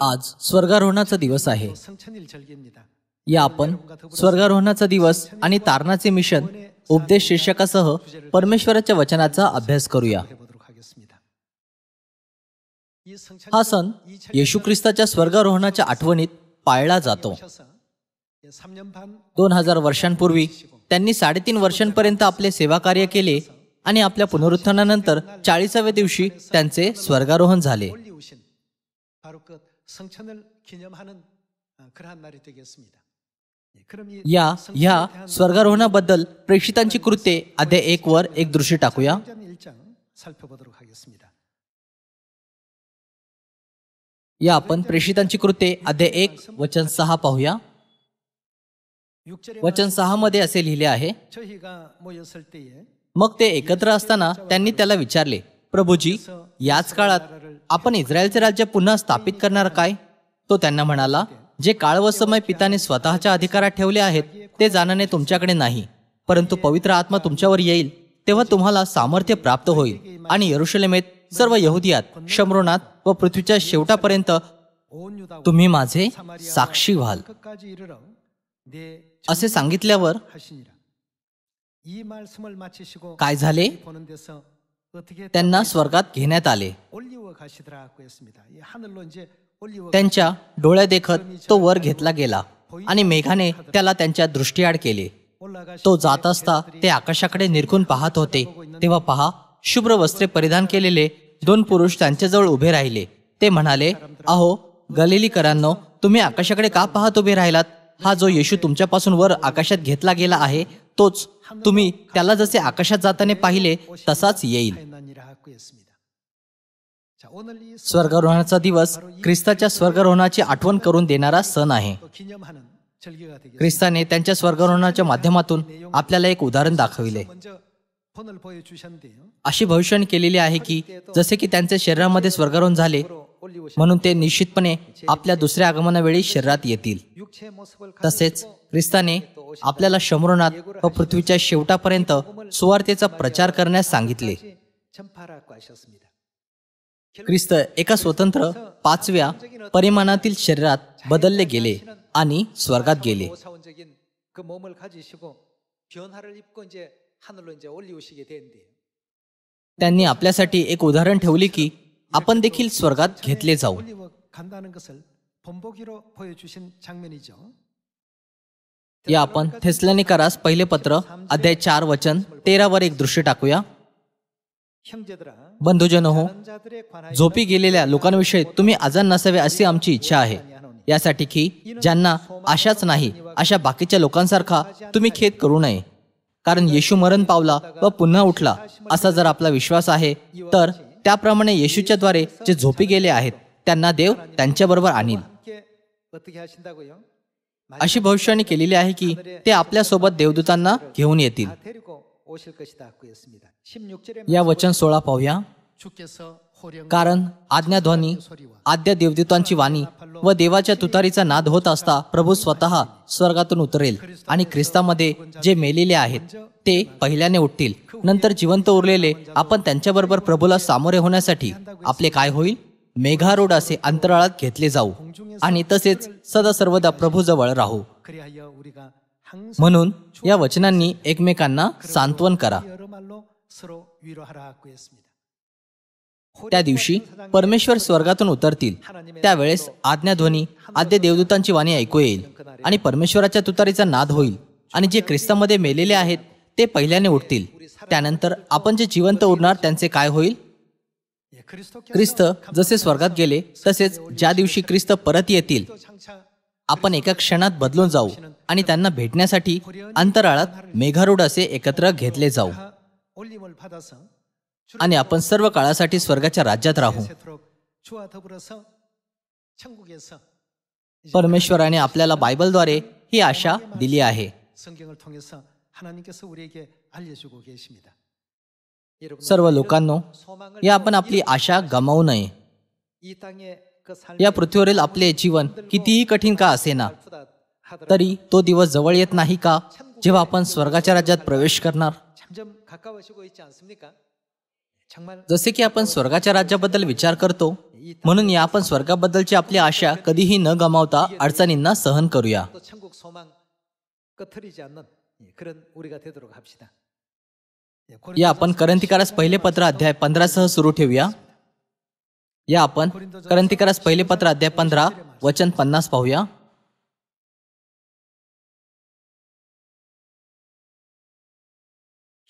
आज स्वर्गारोहणाचा दिवस आहे. या आपण स्वर्गारोहणाचा दिवस आणि तारणाचे मिशन उपदेश शीर्षकासह परमेश्वराच्या वचनाचा अभ्यास करूया. हा सण येशू ख्रिस्ताच्या स्वर्गारोहणाच्या आठवणीत पाळला जातो. 2000 वर्षांपूर्वी त्यांनी 3.5 वर्षांपर्यंत आपले सेवाकार्य केले आणि आपल्या पुनरुत्थानानंतर 40व्या दिवशी त्यांचे स्वर्गारोहण झाले. ह्या स्वर्गारोहणाबद्दल प्रेषितांची कृत्ये अध्याय 1 वर एक दृष्टी टाकूया. या आपण प्रेषितांची कृत्ये अध्याय 1 वचन 6 पाहूया. वचन 6 मध्ये असे लिहिले आहे, मग ते एकत्र असताना त्यांनी त्याला विचारले, प्रभूजी, याच काळात आपण इस्रायलचे राज्य पुन्हा स्थापित करणार काय? तो त्यांना म्हणाला, जे काळ व समय पिताने स्वतःच्या अधिकारात ठेवले आहेत ते जाणणे तुमच्याकडे नाही, परंतु पवित्र आत्मा तुमच्यावर येईल तेव्हा तुम्हाला सामर्थ्य प्राप्त होईल आणि यरुशलेमेत, सर्व यहुदियात, शमरोनात व पृथ्वीच्या शेवटापर्यंत तुम्ही माझे साक्षी व्हाल. असे सांगितल्यावर काय झाले? त्यांना स्वर्गात घेण्यात आले. त्यांच्या डोळ्यादेखत तो वर घेतला गेला आणि मेघाने त्याला त्यांच्या दृष्टीआड केले. तो जात असता ते आकाशाकडे निरखून पाहत होते, तेव्हा पहा, शुभ्र वस्त्रे परिधान केलेले 2 पुरुष त्यांच्याजवळ उभे राहिले. ते म्हणाले, अहो गलिलीकरांनो, तुम्ही आकाशाकडे का पाहत उभे राहिलात? हा जो येशू तुमच्यापासून वर आकाशात घेतला गेला आहे तोच, तुम्ही त्याला जसे आकाशात जाताना पाहिले तसाच येईल. स्वर्गारोहणाचा दिवस ख्रिस्ताच्या स्वर्गारोहणाची आठवण करून देणारा सण आहे. ख्रिस्ताने त्यांच्या स्वर्गारोहणाच्या माध्यमातून आपल्याला एक उदाहरण दाखविले. अशी भविष्यवाणी केलेली आहे की जसे की त्यांच्या शरीरामध्ये स्वर्गारोहण झाले म्हणून ते निश्चितपणे आपल्या दुसऱ्या आगमनावेळी शरीरात येतील, तसेच ख्रिस्ताने आपल्याला शमरोनात व पृथ्वीच्या शेवटापर्यंत सुवार्तेचा प्रचार करण्यास सांगितले. ख्रिस्त एका स्वतंत्र 5व्या परिमाणातील शरीरात बदलले गेले आणि स्वर्गात गेले. त्यांनी आपल्यासाठी एक उदाहरण ठेवले की आपण देखील स्वर्गात घेतले जाऊ. या आपण थेसलोनिकरास पहिले पत्र अध्याय 4 वचन 13 वर एक दृष्टी टाकूया. बंधुजनो हो, झोपी गेलेल्या लोकांविषयी तुम्ही आजान नसावे अशी आमची इच्छा आहे, यासाठी की ज्यांना आशाच नाही अशा बाकीच्या लोकांसारखा तुम्ही खेद करू नये. कारण येशू मरण पावला व पुन्हा उठला असा जर आपला विश्वास आहे तर त्याप्रमाणे येशूच्या द्वारे जे झोपी गेले आहेत त्यांना देव त्यांच्याबरोबर आणील. अशी भविष्यवाणी केलेली आहे की ते आपल्यासोबत देवदूतांना घेऊन येतील. या वचन 16 पाहूया. कारण आज्ञाध्वनी, आद्य देवदूतांची वाणी व देवाच्या तुतारीचा नाद होत असता प्रभू स्वतः स्वर्गातून उतरेल आणि ख्रिस्तामध्ये जे मेलेले आहेत ते पहिल्याने उठतील. नंतर जिवंत उरलेले आपण त्यांच्याबरोबर प्रभूला सामोरे होण्यासाठी आपले काय होईल? मेघारूढ असे अंतराळात घेतले जाऊ आणि तसेच सदा सर्वदा प्रभूजवळ राहू. म्हणून या वचनांनी एकमेकांना सांत्वन करा. त्या दिवशी परमेश्वर स्वर्गातून उतरतील. त्यावेळेस आज्ञाध्वनी, आद्य देवदूतांची वाणी ऐकू येईल आणि परमेश्वराच्या तुतारीचा नाद होईल आणि जे ख्रिस्तामध्ये मेलेले आहेत ते पहिल्याने उठतील. त्यानंतर आपण जे जिवंत उरणार त्यांचे काय होईल? ख्रिस्त जसे स्वर्गात गेले तसेच ज्या दिवशी ख्रिस्त परत येतील आपण एका क्षणात बदलून जाऊ आणि त्यांना भेटण्यासाठी अंतराळात मेघारूढ असे एकत्र घेतले जाऊ आणि आपण सर्व काळासाठी स्वर्गाच्या राज्यात राहू. परमेश्वराने आपल्याला बायबलद्वारे ही आशा दिली आहे. सर्व लोकांनो, या आपण आपली आशा गमावू नये. या पृथ्वीवरील आपले जीवन कितीही कठीण का असेना तरी तो दिवस जवळ येत नाही का जेव्हा आपण स्वर्गाच्या राज्यात प्रवेश करणार? जसे की आपण स्वर्गाच्या राज्याबद्दल विचार करतो म्हणून या आपण स्वर्गाबद्दलची आपली आशा कधीही न गमावता अडचणींना सहन करूया. 또 천국 소망 끄트리지 않는 그런 우리가 되도록 합시다. या आपण करंथीकारास पहिले पत्र अध्याय 15 सह सुरू ठेवूया. या आपण करंथीकारास पहिले पत्र अध्याय 15 वचन 50 पाहूया.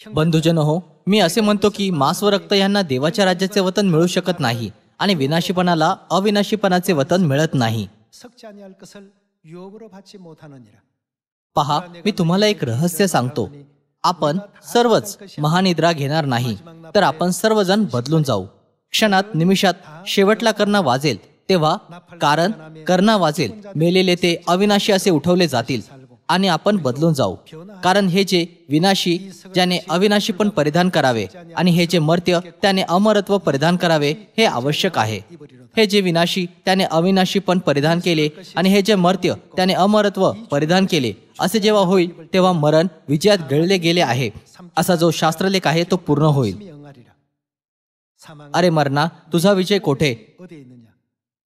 बंधुजन हो, मी असे म्हणतो की मांस व रक्त यांना देवाच्या राज्याचे वतन मिळू शकत नाही आणि विनाशीपणाला अविनाशीपणाचे वतन मिळत नाही. 썩지 아니할 것을 유업으로 받지 못하느니라. पहा, मी तुम्हाला एक रहस्य सांगतो. आपण सर्वच महानिद्रा घेणार नाही, तर आपण सर्वजण बदलून जाऊ. क्षणात निमिषात शेवटला करणा वाजेल तेव्हा, कारण करणा वाजेल, मेलेले ते अविनाशी असे उठवले जातील आणि आपण बदलून जाऊ. कारण हे जे विनाशी ज्याने अविनाशी पण परिधान करावे आणि हे जे मर्त्य त्याने अमरत्व परिधान करावे हे आवश्यक आहे. हे जे विनाशी त्याने अविनाशी पण परिधान केले आणि हे जे मर्त्य त्याने अमरत्व परिधान केले, असे जेव्हा होईल तेव्हा मरण विजयात गिळले गेले आहे असा जो शास्त्रलेख आहे तो पूर्ण होईल. अरे मरणा, तुझा विजय कोठे? 어디에 있느냐?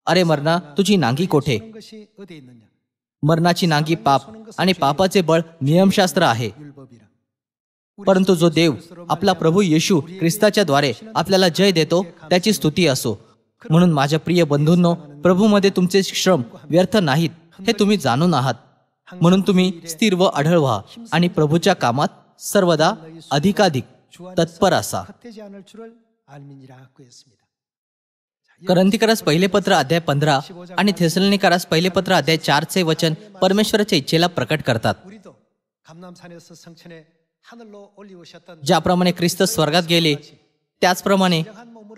अरे मरणा, तुझी नांगी कोठे? 그런 것이 어디에 있느냐? मरणाची नांगी पाप आणि पापाचे बळ नियमशास्त्र आहे. 율법이라. परंतु जो देव आपला प्रभू येशू ख्रिस्ताच्या द्वारे आपल्याला जय देतो त्याची स्तुती असो. म्हणून माझ्या प्रिय बंधूंनो, प्रभूमध्ये तुमचे श्रम व्यर्थ नाहीत हे तुम्ही जाणून आहात. म्हणून तुम्ही स्थिर व अढळ व्हा आणि प्रभूच्या कामात सर्वदा अधिकाधिक तत्पर असा. 헛되지 않을 줄을 알미니라 그랬습니다. करंथीकारास पहिले पत्र अध्याय 15 आणि थेसलोनिकारास पहिले पत्र अध्याय 4 चे वचन परमेश्वराच्या इच्छेला प्रकट करतात. 우리도 감남산에서 성천에 하늘로 올리우셨던 ज्याप्रमाणे ख्रिस्त स्वर्गात गेले त्याचप्रमाणे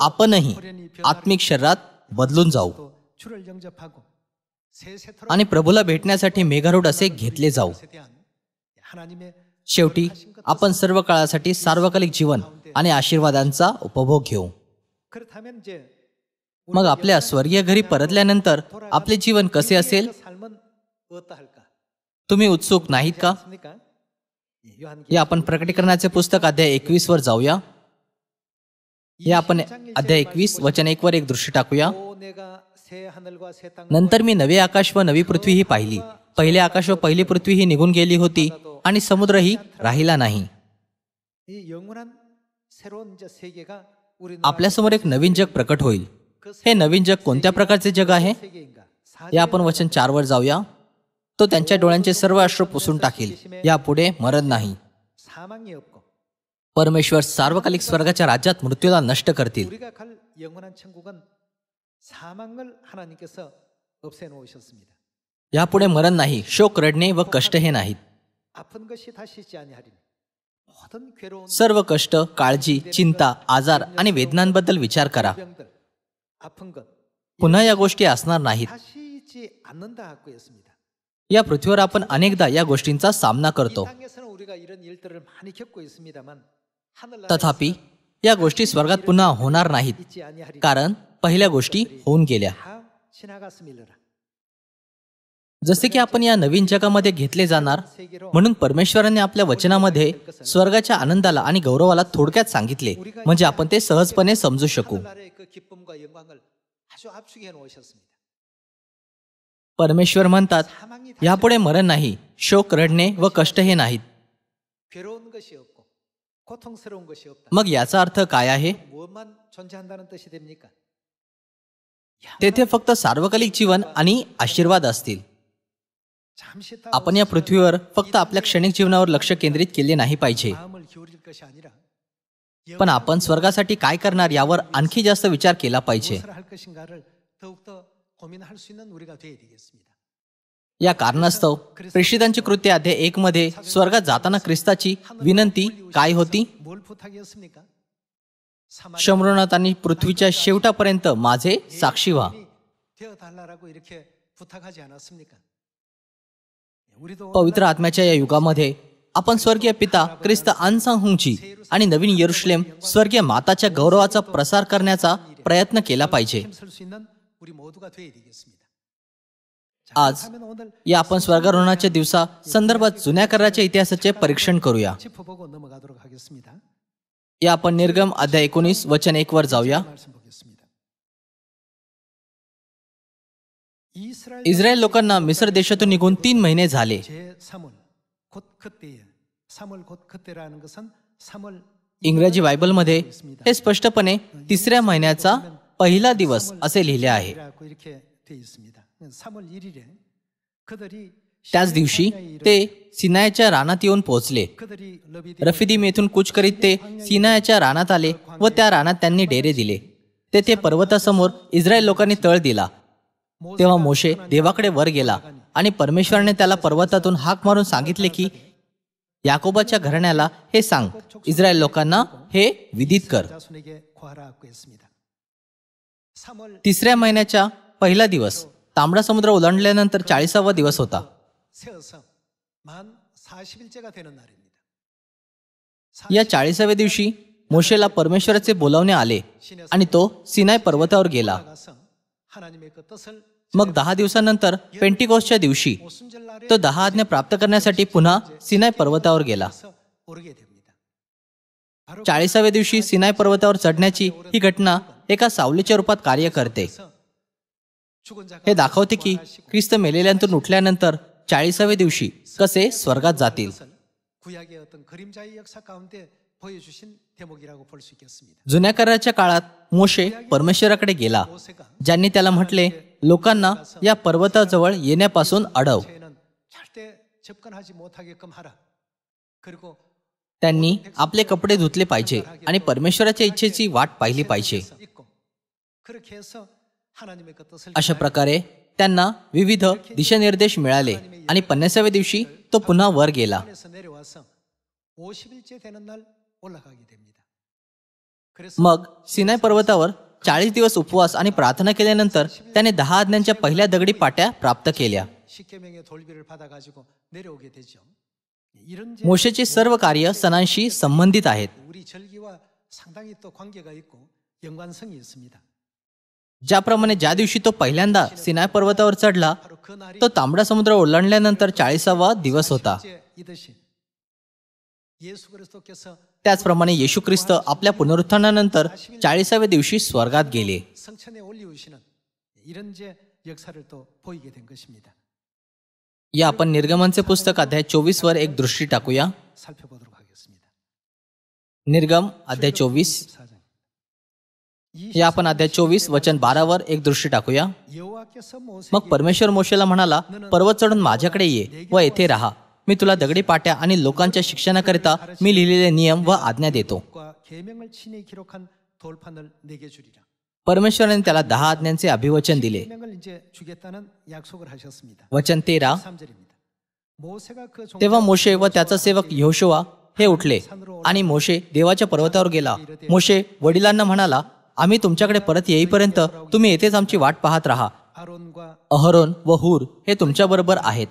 आपणही आत्मिक शरीरात बदलून जाऊ 또 주를 영접하고 새 세토록 आणि प्रभूला भेटण्यासाठी मेघारूढ असे घेतले जाऊ. 것에 대한 하나님의 शेवटी आपण सर्व काळासाठी सार्वकालिक जीवन आणि आशीर्वादांचा उपभोग घेऊ. 그렇다면 이제 मग आपल्या स्वर्गीय घरी परतल्यानंतर आपले जीवन कसे असेल 삶은 어떠할까? तुम्ही उत्सुक नाहीत का? 맞습니까? 요한 या आपण प्रकटीकरणाचे पुस्तक अध्याय 21 वर जाऊया. या आपण अध्याय 21 वचन 1 वर एक दृष्टी टाकूया. 또 내가 새 하늘과 새 땅 नंतर मी नवे आकाश व नवी पृथ्वी ही पाहिली. पहिले आकाश व पहिली पृथ्वी ही निघून गेली होती आणि समुद्रही राहिला नाही. 이 영원한 새로운 이제 세계가 우리 आपल्यासमोर एक नवीन जग प्रकट होईल. हे नवीन जग कोणत्या प्रकारचे जग आहे? 세계인가? या आपण वचन 4 वर जाऊया. तो त्यांच्या डोळ्यांचे सर्व अश्रू पुसून टाकेल. यापुढे मरण नाही. 사망이 없고 परमेश्वर सार्वकालिक स्वर्गाच्या राज्यात मृत्यूला नष्ट करतील. 우리가 갈 영원한 천국은 사망을 하나님께서 없애 놓으셨습니다. यापुढे मरण नाही, शोक, रडणे व कष्ट हे नाहीत. 아픈 것이 다시 있지 아니하리니 모든 괴로운 सर्व कष्ट, काळजी, चिंता, आजार आणि वेदनांबद्दल विचार करा. 병들 아픈 것 पुन्हा या गोष्टी असणार नाहीत. 다시 있지 않는다 하고 했습니다. या पृथ्वीवर आपण अनेकदा या गोष्टींचा सामना 이 करतो. 땅에서는 우리가 이런 일들을 많이 겪고 있습니다만 하늘나라에서 तथापि या गोष्टी स्वर्गात पुन्हा होणार नाहीत, 있지 아니하리니 कारण पहिल्या गोष्टी होऊन गेल्या. 다 지나갔음이라. जसे की आपण या नवीन जगामध्ये घेतले जाणार. 세계로 म्हणून परमेश्वराने आपल्या वचनामध्ये स्वर्गाच्या आनंदाला आणि गौरवाला थोडक्यात सांगितले, म्हणजे आपण ते सहजपणे समजू शकू. 하늘나라의 그 기쁨과 영광을 아주 압축해 놓으셨습니다. परमेश्वर म्हणतात, 사망이 다시 यापुढे मरण नाही, शोक, रडणे व कष्ट हे नाहीत. 괴로운 것이 없고 고통스러운 것이 없다. मग याचा अर्थ काय आहे? 무엇만 존재한다는 뜻이 됩니까? तेथे फक्त सार्वकालिक जीवन आणि आशीर्वाद असतील. 잠시 आपण या पृथ्वीवर फक्त आपल्या क्षणिक जीवनावर लक्ष केंद्रित केले नाही पाहिजे, 마음을 기울일 것이 아니라 पण आपण स्वर्गासाठी काय करणार यावर आणखी जास्त विचार केला पाहिजे. 무엇을 할 것인가를 더욱더 고민할 수 있는 우리가 되어야 되겠습니다. या कारणास्तव प्रेषितांची कृत्य अध्याय 1 मध्ये स्वर्गात जाताना ख्रिस्ताची विनंती काय होती? 뭘 부탁이었습니까? शम्रोनात आणि पृथ्वीच्या शेवटापर्यंत माझे साक्षी व्हा. 되어 달라라고 이렇게 부탁하지 않았습니까? 우리도 पवित्र आत्म्याच्या या युगामध्ये आपण स्वर्गीय पिता ख्रिस्त अन्साहुंची आणि नवीन येरुशलेम स्वर्गीय माताच्या गौरवाचा प्रसार करण्याचा प्रयत्न केला पाहिजे. 힘쓸 수 있는 우리 모두가 되어야 되겠습니다. आज 그렇다면 오늘 या आपण स्वर्गारोहणाच्या दिवसा संदर्भात जुन्या कराराच्या इतिहासाचे परीक्षण करूया. 짚어보고 넘어가도록 하겠습니다. या आपण निर्गम अध्याय 19 वचन 1 वर जाऊया. 말씀 इस्रायल लोकांना मिस्र देशातून निघून 3 महिने झाले. 제3월 곧 그때에 3월 곧 그때라는 것은 3월 इंग्रजी बायबलमध्ये हे स्पष्टपणे 3ऱ्या महिन्याचा पहिला दिवस असे लिहिले आहे. 이라고 이렇게 돼 있습니다. 3월 1일에 그들이 त्याच दिवशी ते सिनायाच्या रानात येऊन पोहोचले. 그들이 रफिदीम येथून कूच करीत ते सिनायाच्या रानात आले व त्या रानात त्यांनी डेरे दिले. तेथे पर्वतासमोर इस्रायल लोकांनी तळ दिला. तेव्हा मोशे देवाकडे वर गेला आणि परमेश्वराने त्याला पर्वतातून हाक मारून सांगितले की याकोबाच्या घराण्याला हे सांग, इस्रायल लोकांना हे विदित कर. 자손에게 고하라고 했습니다. 3월 3ऱ्या महिन्याच्या पहिला दिवस तांबडा समुद्र ओलांडल्यानंतर 40वा दिवस होता. 세어서 만 40일째가 되는 날입니다. या 40व्या दिवशी मोशेला परमेश्वराचे बोलावणे आले आणि तो सिनाय पर्वतावर गेला. 가서 하나님의 그 뜻을 मग 10 दिवसानंतर पेंटिकोसच्या दिवशी 오순절 날에 तो 10 आज्ञा प्राप्त करण्यासाठी पुन्हा सिनाय पर्वतावर गेला. 오르게 됩니다. 바로 40व्या दिवशी सिनाय पर्वतावर चढण्याची ही घटना एका सावलीच्या रूपात कार्य करते. 죽은 자가 हे दाखवते की ख्रिस्त मेलेल्यांतून उठल्यानंतर 40व्या दिवशी कसे स्वर्गात जातील. 구약의 어떤 그림자의 역사 가운데 보여주신 대목이라고 볼 수 있겠습니다. जुन्या कराराच्या काळात मोशे परमेश्वराकडे गेला, 모세가 ज्यांनी त्याला म्हटले, लोकांना या पर्वताजवळ येण्यापासून अडव. 죄는 절대 접근하지 못하게끔 하라. 그리고 त्यांनी आपले कपडे धुतले पाहिजे आणि परमेश्वराच्या इच्छेची वाट पाहिली पाहिजे. 있고 그렇게 해서 하나님의 그 뜻을 अशा प्रकारे त्यांना विविध दिशानिर्देश मिळाले आणि 50व्या दिवशी तो पुन्हा वर गेला. 에서 내려와서 50일째 되는 날 올라가게 됩니다. 그래서 मग सिनाय पर्वतावर 40 दिवस उपवास आणि प्रार्थना केल्यानंतर त्याने 10 आज्ञांच्या पहिल्या दगडी पाट्या प्राप्त केल्या. 십계명의 돌비를 받아 가지고 내려오게 되죠. 이런 मोशेचे सर्व कार्य सणांशी संबंधित आहेत. 우리 절기와 상당히 또 관계가 있고 연관성이 있습니다. ज्याप्रमाणे ज्या दिवशी तो पहिल्यांदा सिनाय पर्वतावर चढला 바로 그 날이 तो तांबडा समुद्र ओलांडल्यानंतर 40वा दिवस होता. 이듯이 예수 그리스도께서 त्याचप्रमाणे येशू ख्रिस्त आपल्या पुनरुत्थानानंतर 40व्या दिवशी स्वर्गात गेले. 성천에 올리우시는 이런 제 역사를 또 보이게 된 것입니다. या आपण निर्गमनचे पुस्तक अध्याय 24 वर एक दृष्टी टाकूया. 살펴보도록 하겠습니다. निर्गम अध्याय 24. 14장. या आपण अध्याय 24 वचन 12 वर एक दृष्टी टाकूया. 여호와께서 모세에게 मग परमेश्वर मोशेला म्हणाला, पर्वत चढून माझ्याकडे ये व येथे राहा. मी तुला दगडी पाट्या आणि लोकांच्या शिक्षणाकरिता मी लिहिलेले नियम व आज्ञा देतो. 과 계명을 친히 기록한 돌판을 내게 주리라. परमेश्वराने त्याला 10 आज्ञांचे अभिवचन दिले. 계명을 이제 주겠다는 약속을 하셨습니다. वचन 13. 3절입니다. 모세가 그 तेव्हा मोशे व त्याचा सेवक यहोशुआ हे उठले आणि मोशे देवाच्या पर्वतावर गेला. मोशे वडिलांना म्हणाला, आम्ही तुमच्याकडे परत येईपर्यंत तुम्ही येथेच आमची वाट पाहत राहा. 아론과 अहरोन व हूर हे तुमच्याबरोबर आहेत.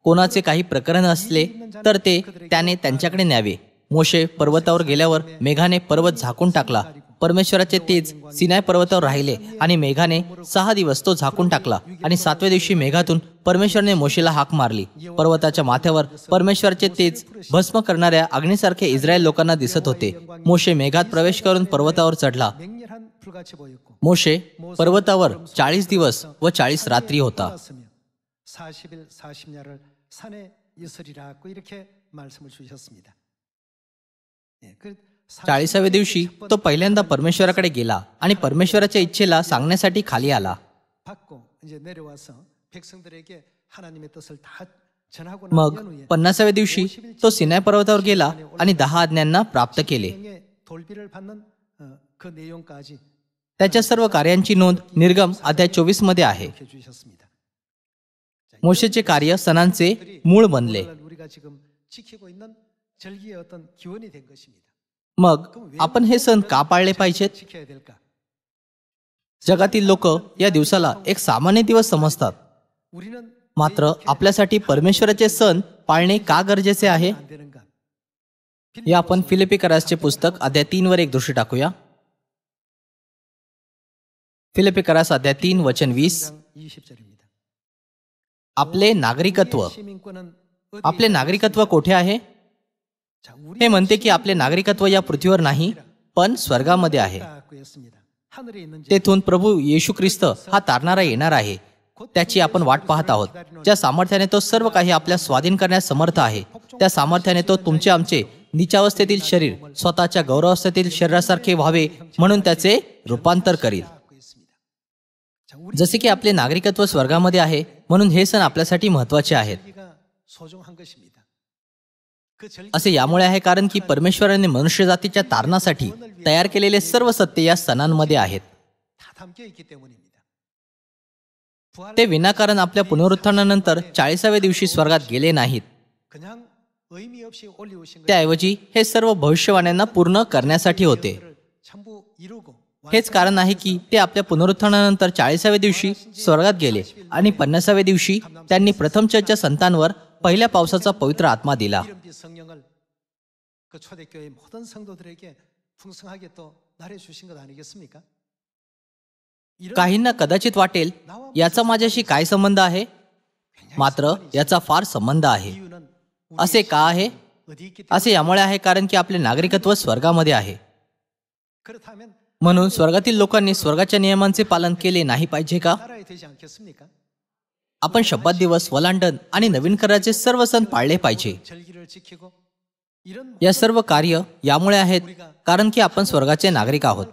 कोणाचे काही प्रकरण असले तर ते त्याने त्यांच्याकडे न्यावे. मोशे पर्वतावर गेल्यावर मेघाने पर्वत झाकून टाकला. परमेश्वराचे तेज सिनाय पर्वतावर राहिले आणि मेघाने 6 दिवस तो झाकून टाकला आणि 7व्या दिवशी मेघातून परमेश्वराने मोशेला हाक मारली. पर्वताच्या माथ्यावर परमेश्वराचे तेज भस्म करणाऱ्या अग्नीसारखे इस्रायल लोकांना दिसत होते. मोशे मेघात प्रवेश करून पर्वतावर चढला. 맹렬한 불같이 보였고 मोशे पर्वतावर 40 दिवस व 40 रात्री होता. 40일 40야를 산에 있으리라고 이렇게 말씀을 주셨습니다. 예, 그 40व्या दिवशी तो पहिल्यांदा परमेश्वराकडे गेला आणि परमेश्वराच्या इच्छेला सांगण्यासाठी खाली आला. 받고 이제 내려와서 백성들에게 하나님의 뜻을 다 전하고 मग 난 후에 50व्या दिवशी तो सिनाय पर्वतावर गेला आणि 10 आज्ञांना प्राप्त केले. 계명의 돌비를 받는 그 내용까지 त्याच्या सर्व कार्यांची नोंद निर्गम अध्याय 24 मध्ये आहे. 이렇게 주셨습니다. मोशेचे कार्य सणांचे मूळ बनले. 오늘날 우리가 지금 지키고 있는 절기의 어떤 기원이 된 것입니다. मग आपण हे सण का पाळले पाहिजेत? 지켜야 될까? जगातील लोक या दिवसाला एक सामान्य दिवस समजतात. 우리는 मात्र आपल्यासाठी परमेश्वराचे सण पाळणे का गरजेचे आहे? 안 되는가? या आपण फिलिपी करासचे पुस्तक अध्याय 3 वर एक दृष्टी टाकूया. फिलिपी करास अध्याय 3 वचन 20. 20절입니다. आपले नागरिकत्व 시민권은 आपले नागरिकत्व कोठे आहे? 자, 우리 हे म्हणते की आपले नागरिकत्व या पृथ्वीवर नाही पण स्वर्गामध्ये आहे. 갖고 있습니다. 하늘에 있는 तेथून प्रभू येशू ख्रिस्त हा तारणारा येणार आहे. त्याची आपण वाट पाहत आहोत. ज्या सामर्थ्याने तो सर्व काही आपल्या स्वाधीन करण्यास समर्थ आहे, त्या सामर्थ्याने तो तुमचे आमचे नीचावस्थेतील शरीर स्वतःच्या गौरवस्थेतील शरीरासारखे व्हावे म्हणून त्याचे रूपांतर करील. जसे की आपले नागरिकत्व स्वर्गामध्ये आहे, म्हणून हे सण आपल्यासाठी महत्वाचे आहेत. असे यामुळे आहे कारण की परमेश्वराने मनुष्य जातीच्या तारणासाठी तयार केलेले सर्व सत्य या सणांमध्ये आहेत. ते विनाकारण आपल्या पुनरुत्थानानंतर 40व्या दिवशी स्वर्गात गेले नाहीत. त्याऐवजी हे सर्व भविष्यवाण्यांना पूर्ण करण्यासाठी होते. हेच कारण आहे की ते आपल्या पुनरुत्थानानंतर 40व्या दिवशी स्वर्गात गेले आणि 50व्या दिवशी त्यांनी प्रथम चर्चच्या संतांवर पहिल्या पावसाचा पवित्र आत्मा दिला. काहींना कदाचित वाटेल याचा माझ्याशी काय संबंध आहे, मात्र याचा फार संबंध आहे. असे का आहे? असे यामुळे आहे कारण की आपले नागरिकत्व स्वर्गामध्ये आहे. म्हणून स्वर्गातील लोकांनी स्वर्गाच्या नियमांचे पालन केले नाही पाहिजे का? आपण शब्दात दिवस, वलांडण आणि नवीन कराराचे सर्व सण पाळले पाहिजे. या सर्व कार्य यामुळे आहेत कारण की आपण स्वर्गाचे नागरिक आहोत.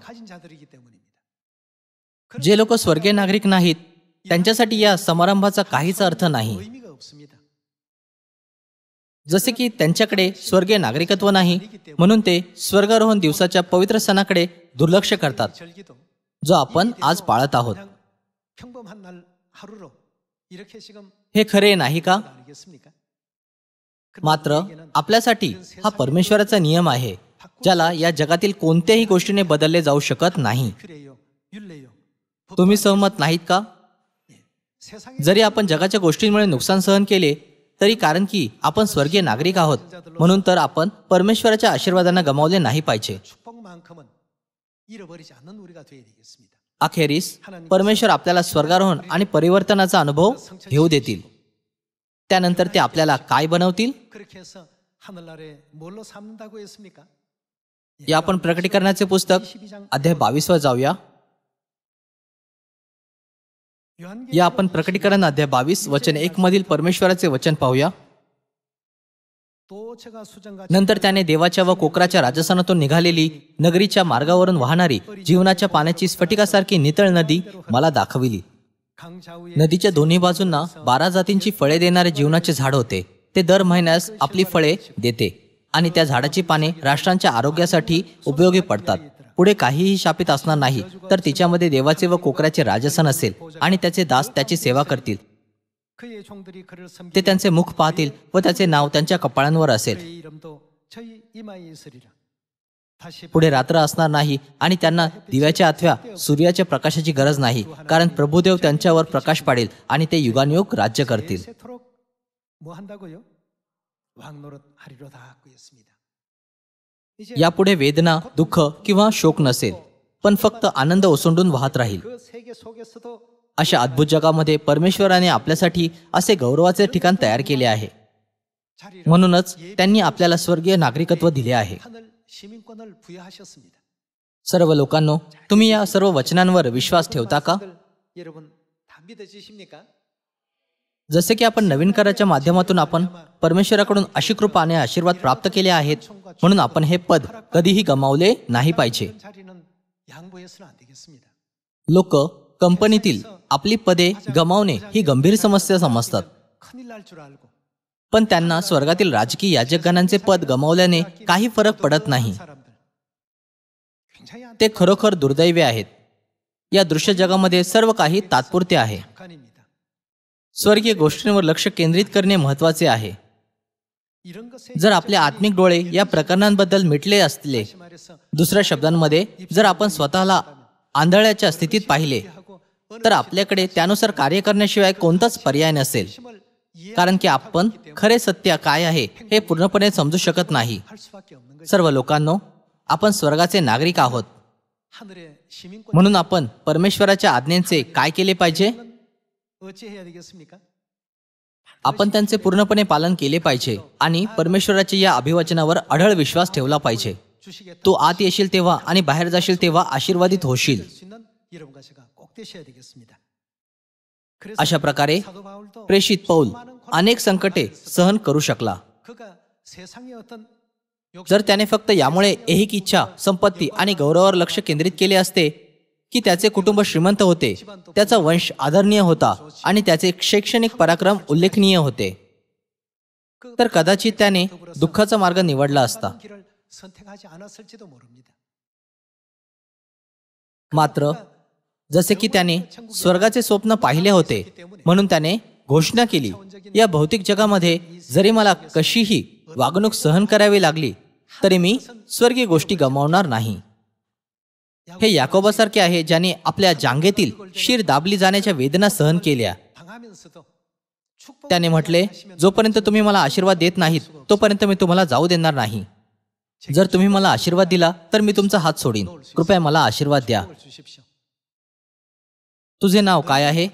जे लोक स्वर्गीय नागरिक नाहीत त्यांच्यासाठी या समारंभाचा काहीच अर्थ नाही. जसे की त्यांच्याकडे स्वर्गीय नागरिकत्व नाही म्हणून ते स्वर्गारोहण दिवसाच्या पवित्र सणाकडे दुर्लक्ष करतात, जो आपण आज पाळत आहोत. हे खरे नाही का? मात्र आपल्यासाठी हा परमेश्वराचा नियम आहे, ज्याला या जगातील कोणत्याही गोष्टीने बदलले जाऊ शकत नाही. तुम्ही सहमत नाहीत का? जरी आपण जगाच्या गोष्टींमुळे नुकसान सहन केले तरी कारण की आपण स्वर्गीय नागरिक आहोत म्हणून तर आपण परमेश्वराच्या आशीर्वादांना गमावले नाही पाहिजे. अखेरीस परमेश्वर आपल्याला स्वर्गारोहण आणि परिवर्तनाचा अनुभव घेऊ देतील. त्यानंतर ते आपल्याला काय बनवतील? या आपण प्रकटीकरणाचे पुस्तक अध्याय 22 जाऊया. या आपण प्रकटीकरण अध्याय 22 वचन 1 मधील परमेश्वराचे वचन पाहूया. नंतर त्याने देवाच्या व कोकराच्या राजस्थानातून निघालेली नगरीच्या मार्गावरून वाहणारी जीवनाच्या पाण्याची स्फटिकासारखी नितळ नदी मला दाखविली. नदीच्या दोन्ही बाजूंना 12 जातींची फळे देणारे जीवनाचे झाड होते. ते दर महिन्यास आपली फळे देते आणि त्या झाडाची पाने राष्ट्रांच्या आरोग्यासाठी उपयोगी पडतात. पुढे काहीही शापित असणार नाही, तर तिच्यामध्ये देवाचे व कोकराचे राजस्थान असेल आणि त्याचे दास त्याची सेवा करतील. ते त्यांचे मुख पाहतील व त्याचे नाव त्यांच्या कपाळांवर असेल. पुढे रात्र असणार नाही आणि त्यांना दिव्याच्या अथवा सूर्याच्या प्रकाशाची गरज नाही, कारण प्रभुदेव त्यांच्यावर प्रकाश पाडेल आणि ते युगानुयुग राज्य करतील. यापुढे वेदना, दुःख किंवा शोक नसेल, पण फक्त आनंद ओसंडून वाहत राहील. अशा अद्भुत जगामध्ये परमेश्वराने आपल्यासाठी असे गौरवाचे ठिकाण तयार केले आहे. म्हणूनच त्यांनी आपल्याला स्वर्गीय नागरिकत्व दिले आहे. सर्व लोकांनो, तुम्ही या सर्व वचनांवर विश्वास ठेवता का? जसे की आपण नवीन कराराच्या माध्यमातून आपण परमेश्वराकडून अशी कृपा आणि आशीर्वाद प्राप्त केले आहेत, म्हणून आपण हे पद कधीही गमावले नाही पाहिजे. लोक कंपनीतील आपली पदे गमावणे ही गंभीर समस्या समजतात, पण त्यांना स्वर्गातील राजकीय याजकगणांचे पद गमावल्याने काही फरक पडत नाही. ते खरोखर दुर्दैवी आहेत. या दृश्य जगामध्ये सर्व काही तात्पुरते आहे. स्वर्गीय गोष्टींवर लक्ष केंद्रित करणे महत्वाचे आहे. जर आपले आत्मिक डोळे या प्रकरणांबद्दल मिटले असले, दुसऱ्या शब्दांमध्ये जर आपण स्वतःला आंधळ्याच्या स्थितीत पाहिले, तर आपल्याकडे त्यानुसार कार्य करण्याशिवाय कोणताच पर्याय नसेल, कारण की आपण खरे सत्य काय आहे हे पूर्णपणे समजू शकत नाही. सर्व लोकांनो, आपण स्वर्गाचे नागरिक आहोत, म्हणून आपण परमेश्वराच्या आज्ञांचे काय केले पाहिजे? आपण त्यांचे पूर्णपणे पालन केले पाहिजे आणि परमेश्वराच्या या अभिवचनावर अढळ विश्वास ठेवला पाहिजे. तू आत येशील तेव्हा आणि बाहेर जाशील तेव्हा आशीर्वादित होशील. अशा प्रकारे प्रेषित पौल अनेक संकटे सहन करू शकला. जर त्याने फक्त यामुळे ऐहिक इच्छा, संपत्ती आणि गौरवावर लक्ष केंद्रित केले असते की त्याचे कुटुंब श्रीमंत होते, त्याचा वंश आदरणीय होता आणि त्याचे शैक्षणिक पराक्रम उल्लेखनीय होते, तर कदाचित त्याने दुःखाचा मार्ग निवडला असता. मात्र जसे की त्याने स्वर्गाचे स्वप्न पाहिले होते, म्हणून त्याने घोषणा केली, या भौतिक जगामध्ये जरी मला कशीही वागणूक सहन करावी लागली तरी मी स्वर्गीय गोष्टी गमावणार नाही. हे याकोबासारखे आहे, ज्याने आपल्या जांघेतील शीर दाबली जाण्याच्या वेदना सहन केल्या. त्याने म्हटले, जोपर्यंत तुम्ही मला आशीर्वाद देत नाहीत तोपर्यंत मी तुम्हाला जाऊ देणार नाही. जर तुम्ही मला आशीर्वाद दिला तर मी तुमचा हात सोडीन. कृपया मला आशीर्वाद द्या. तुझे नाव काय आहे?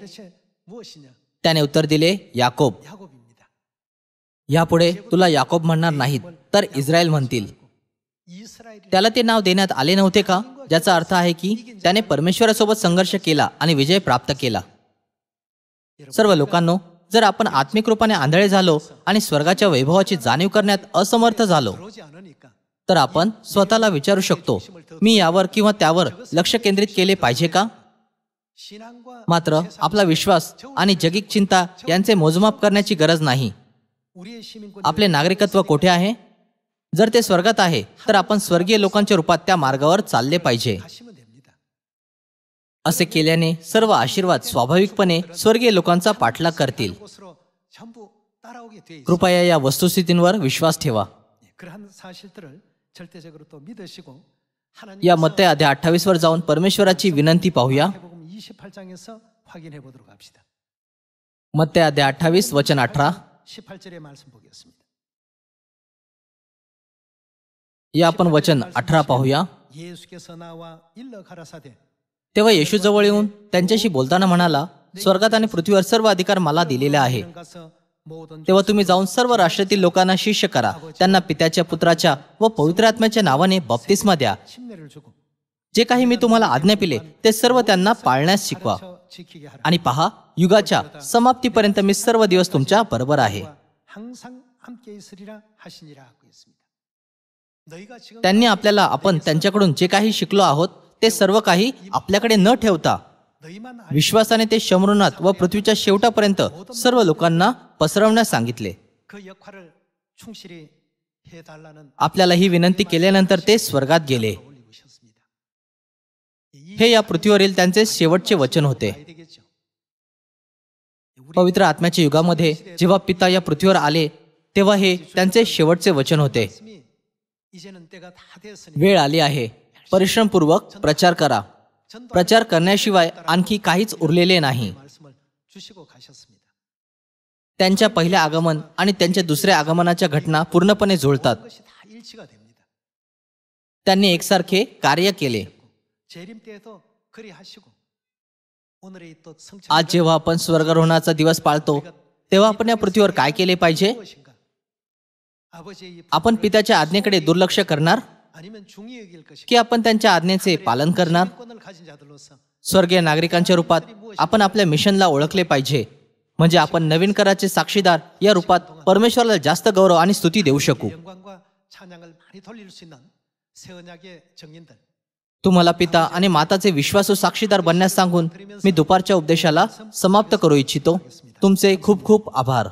त्याने उत्तर दिले, याकोब. यापुढे तुला याकोब म्हणणार नाहीत तर इस्रायल म्हणतील. त्याला ते नाव देण्यात आले नव्हते का, ज्याचा अर्थ आहे की त्याने परमेश्वरासोबत संघर्ष केला आणि विजय प्राप्त केला. सर्व लोकांनो, जर आपण आत्मिक रूपाने आंधळे झालो आणि स्वर्गाच्या वैभवाची जाणीव करण्यात असमर्थ झालो तर आपण स्वतःला विचारू शकतो, मी यावर किंवा त्यावर लक्ष केंद्रित केले पाहिजे का? मात्र आपला विश्वास आणि जगिक चिंता यांचे मोजमाप करण्याची गरज नाही. आपले नागरिकत्व कोठे आहे? जर ते स्वर्गात आहे तर आपण स्वर्गीय लोकांच्या रूपात त्या मार्गावर चालले पाहिजे. असे केल्याने सर्व आशीर्वाद स्वाभाविकपणे स्वर्गीय लोकांचा पाठलाग करतील. कृपया या वस्तुस्थितींवर विश्वास ठेवा. या मत्ते अध्याय 28 वर जाऊन परमेश्वराची विनंती पाहूया. मत्ते अध्याय 28 वचन 18. या आपण वचन 18 पाहूया. तेव्हा येशू जवळ येऊन त्यांच्याशी बोलताना म्हणाला, स्वर्गात आणि पृथ्वीवर सर्व अधिकार मला दिलेला आहे. तेव्हा तुम्ही जाऊन सर्व राष्ट्रातील लोकांना शिष्य करा, त्यांना पित्याच्या, पुत्राच्या व पवित्र आत्म्याच्या नावाने बप्तिस्मा द्या. जे काही मी तुम्हाला आज्ञा पिले ते सर्व त्यांना पाळण्यास शिकवा. आणि पहा, युगाच्या समाप्तीपर्यंत मी सर्व दिवस तुमच्या बरोबर आहे. त्यांनी आपल्याला आपण त्यांच्याकडून जे काही शिकलो आहोत ते सर्व काही आपल्याकडे न ठेवता विश्वासाने ते शमरूनात व पृथ्वीच्या शेवटापर्यंत सर्व लोकांना पसरवण्यास सांगितले. आपल्याला ही विनंती केल्यानंतर ते स्वर्गात गेले. हे या पृथ्वीवरील त्यांचे शेवटचे वचन होते. पवित्र आत्म्याच्या युगामध्ये जेव्हा पिता या पृथ्वीवर आले तेव्हा हे त्यांचे शेवटचे वचन होते. वेळ आली आहे, परिश्रमपूर्वक प्रचार करा. प्रचार करण्याशिवाय आणखी काहीच उरलेले नाही. त्यांच्या पहिल्या आगमन आणि त्यांच्या दुसऱ्या आगमनाच्या घटना पूर्णपणे जुळतात. त्यांनी एकसारखे कार्य केले. आज जेव्हा आपण स्वर्गारोहणाचा दिवस पाळतो तेव्हा आपण या पृथ्वीवर काय केले पाहिजे? आपण पित्याच्या आज्ञेकडे दुर्लक्ष करणार की आपण त्यांच्या आज्ञेचे पालन करणार? स्वर्गीय नागरिकांच्या रूपात आपण आपल्या मिशनला ओळखले पाहिजे, म्हणजे आपण नवीन कराचे साक्षीदार या रूपात परमेश्वराला जास्त गौरव आणि स्तुती देऊ शकू. तुम्हाला पिता आणि माताचे विश्वासू साक्षीदार बनण्यास सांगून मी दुपारच्या उपदेशाला समाप्त करू इच्छितो. तुमचे खूप खूप आभार.